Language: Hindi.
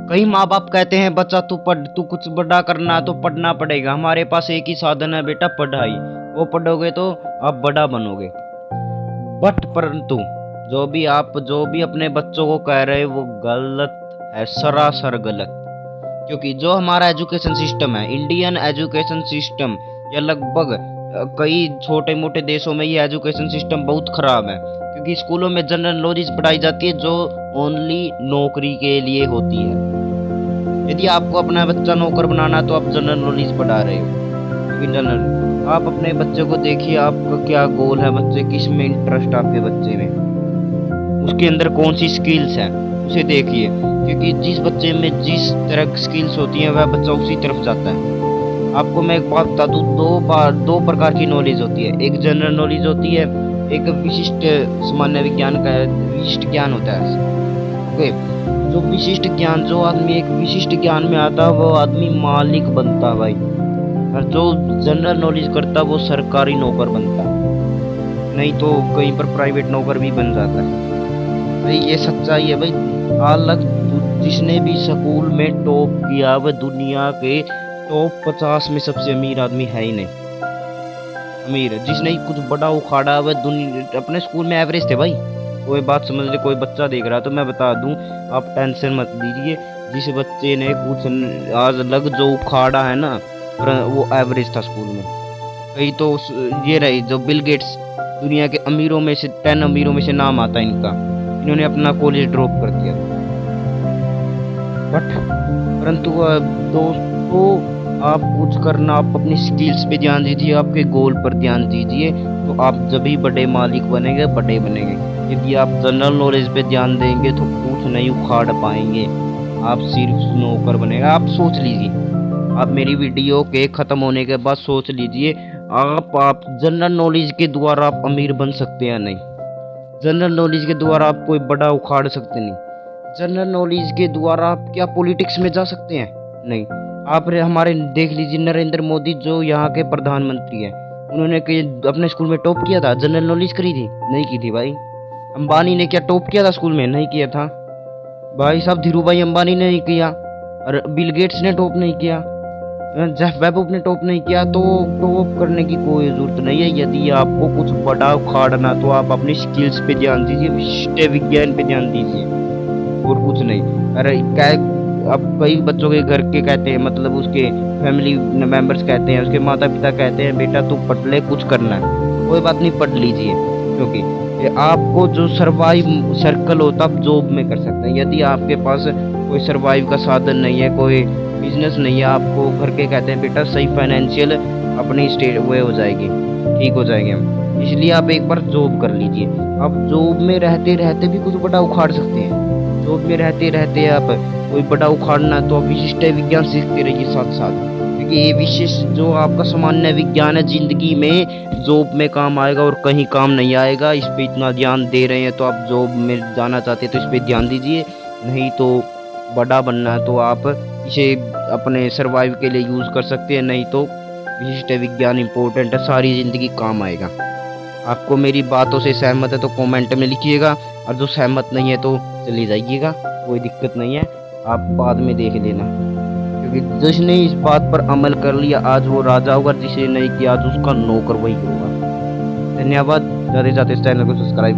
कई माँ बाप कहते हैं बच्चा तू पढ़, तू कुछ बड़ा करना है तो पढ़ना पड़ेगा। हमारे पास एक ही साधन है बेटा, पढ़ाई। वो पढ़ोगे तो आप बड़ा बनोगे। बट परंतु जो भी अपने बच्चों को कह रहे हैं वो गलत है, सरासर गलत। क्योंकि जो हमारा एजुकेशन सिस्टम है, इंडियन एजुकेशन सिस्टम, या लगभग कई छोटे मोटे देशों में ये एजुकेशन सिस्टम बहुत खराब है। क्योंकि स्कूलों में जनरल नॉलेज पढ़ाई जाती है जो ओनली नौकरी के लिए होती है। यदि आपको अपना बच्चा नौकर बनाना है तो आप जनरल नॉलेज पढ़ा रहे हो। क्योंकि जनरल, आप अपने बच्चे को देखिए, आपका क्या गोल है, बच्चे किस में इंटरेस्ट आपके बच्चे में, उसके अंदर कौन सी स्किल्स हैं उसे देखिए। क्योंकि जिस बच्चे में जिस तरह की स्किल्स होती हैं वह बच्चा उसी तरफ जाता है। आपको मैं एक बात बता दूं, दो प्रकार की नॉलेज होती है। एक जनरल नॉलेज होती है, एक विशिष्ट सामान्य विज्ञान का विशिष्ट ज्ञान होता है। ओके, जो विशिष्ट ज्ञान, जो आदमी एक विशिष्ट ज्ञान में आता है वो आदमी मालिक बनता है भाई। और जो जनरल नॉलेज करता है वो सरकारी नौकर बनता है, नहीं तो कहीं पर प्राइवेट नौकर भी बन जाता है। भाई ये सच्चाई है भाई। हालांक जिसने भी स्कूल में टॉप किया वह दुनिया के टॉप 50 में सबसे अमीर आदमी है ही नहीं। अमीर है जिसने कुछ बड़ा उखाड़ा, वह दुनिया अपने स्कूल में एवरेज थे भाई। कोई बात समझ ले, कोई बच्चा देख रहा है तो मैं बता दूं, आप टेंशन मत लीजिए। जिस बच्चे ने कुछ आज लग जो उखाड़ा है ना, वो एवरेज था स्कूल में। कहीं तो ये रही जो बिल गेट्स, दुनिया के अमीरों में से 10 अमीरों में से नाम आता है इनका, इन्होंने अपना कॉलेज ड्रॉप कर दिया। बट परंतु दोस्तों, आप कुछ करना, आप अपनी स्किल्स पे ध्यान दीजिए, आपके गोल पर ध्यान दीजिए, तो आप जब भी बड़े मालिक बनेंगे, बड़े बनेंगे। यदि आप जनरल नॉलेज पे ध्यान देंगे तो कुछ नहीं उखाड़ पाएंगे, आप सिर्फ नौकर बनेगा। आप सोच लीजिए, आप मेरी वीडियो के ख़त्म होने के बाद सोच लीजिए, आप जनरल नॉलेज के द्वारा आप अमीर बन सकते हैं नहीं। जनरल नॉलेज के द्वारा आप कोई बड़ा उखाड़ सकते नहीं। जनरल नॉलेज के द्वारा आप क्या पॉलिटिक्स में जा सकते हैं? नहीं। आप हमारे देख लीजिए नरेंद्र मोदी जो यहाँ के प्रधानमंत्री हैं, उन्होंने अपने स्कूल में टॉप किया था? जनरल नॉलेज करी थी? नहीं की थी भाई। अंबानी ने क्या टॉप किया था स्कूल में? नहीं किया था भाई साहब। धीरूभाई अंबानी ने नहीं किया, और बिल गेट्स ने टॉप नहीं किया, जेफ बेजोस ने टॉप नहीं किया। तो टॉप करने की कोई जरूरत नहीं है। यदि आपको कुछ बड़ा उखाड़ना तो आप अपनी स्किल्स पे ध्यान दीजिए, विशिष्ट विज्ञान पे ध्यान दीजिए, और कुछ नहीं। अरे क्या, अब कई बच्चों के घर के कहते हैं, मतलब उसके फैमिली मेंबर्स कहते हैं, उसके माता पिता कहते हैं बेटा तू पढ़ ले, कुछ करना है। कोई बात नहीं, पढ़ लीजिए। क्योंकि आपको जो सर्वाइव सर्कल होता आप जॉब में कर सकते हैं। यदि आपके पास कोई सर्वाइव का साधन नहीं है, कोई बिजनेस नहीं है, आपको घर के कहते हैं बेटा सही फाइनेंशियल अपनी स्टेट वे हो जाएगी, ठीक हो जाएंगे हम, इसलिए आप एक बार जॉब कर लीजिए। आप जॉब में रहते रहते भी कुछ बड़ा उखाड़ सकते हैं। जॉब में रहते रहते आप कोई बड़ा उखाड़ना है तो आप विशिष्ट विज्ञान सीखते रहिए साथ साथ। क्योंकि ये विशिष्ट जो आपका सामान्य विज्ञान है जिंदगी में जॉब में काम आएगा और कहीं काम नहीं आएगा। इस पे इतना ध्यान दे रहे हैं तो आप जॉब में जाना चाहते हैं तो इस पे ध्यान दीजिए। नहीं तो बड़ा बनना है तो आप इसे अपने सर्वाइव के लिए यूज़ कर सकते हैं। नहीं तो विशिष्ट विज्ञान इंपॉर्टेंट है, सारी ज़िंदगी काम आएगा। आपको मेरी बातों से सहमत है तो कमेंट में लिखिएगा, और जो सहमत नहीं है तो चली जाइएगा, कोई दिक्कत नहीं है, आप बाद में देख लेना। क्योंकि जिसने इस बात पर अमल कर लिया आज वो राजा होगा, जिसे नहीं किया आज उसका नौकर वही होगा। धन्यवाद। जाते जाते इस चैनल को सब्सक्राइब